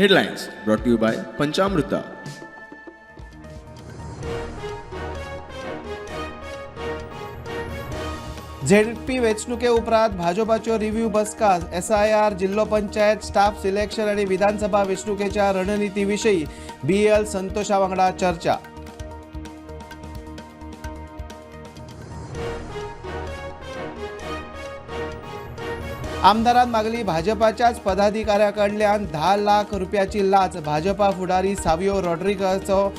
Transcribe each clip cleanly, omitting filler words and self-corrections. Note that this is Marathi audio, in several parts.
Headlines brought to you by Panchamrita. ZP वेंचणुके उपरांत भाजपाच्यो रिव्ह्यू बसका SIR जिल्लो पंचायत स्टाफ सिलेक्शन आणि विधानसभा वेंचणुकेच्या रणनितीविशयी BL संतोषा वांगडा चर्चा. आमदारान मागली भाजपाच्याच पदाधिकाऱ्याकडल्यान 10 लाख रुपयाची लाच. भाजपा फुडारी सावियो रॉड्रिगसचो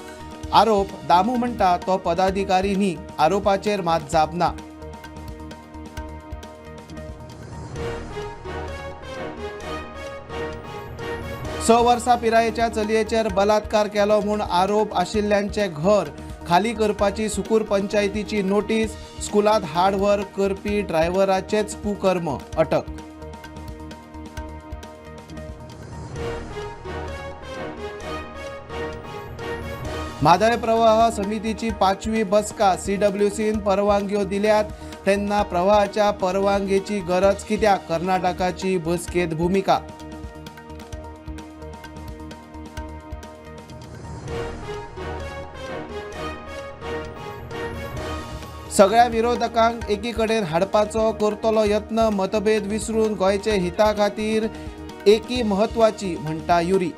आरोप. दामू म्हणटा तो पदाधिकारी न्ही, आरोपाचेर मात जाप ना. स वर्सां पिरायेच्या चलयेचेर बलात्कार केलो म्हूण आरोप आशिल्ल्यांचे घर खाली करपाची सुकूर पंचायतीची नोटीस. स्कुलांत हाड व्हर करपी ड्रायव्हराचेच कुकर्म अटक. म्हादय प्रवाह समितीची 5वी बसका. CWCन परवानग्यो दिल्यात तेन्ना प्रवाहाच्या परवानगेची गरज कित्याक? कर्नाटकाची बसकेत भूमिका. सगळ्या विरोधकांक एकी कडेन हाडपाचो करतलो यत्न. मतभेद विसरून गोंयचे हिता खातीर एकी म्हत्वाची, म्हणटा युरी.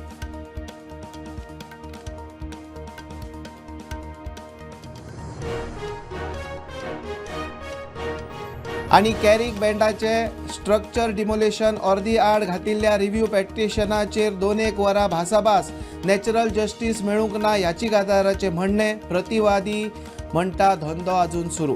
आणि कॅरिक बँडाचे स्ट्रक्चर डिमोलेशन अर्दी आड घातिल्ल्या रिव्ह्यू पेटिशनाचेर 2-1 वरां भासाभास. नॅचरल जस्टीस मेळूंक ना याचिकादाराचे म्हणणे. प्रतिवादी म्हणटा धंदो अजून सुरू.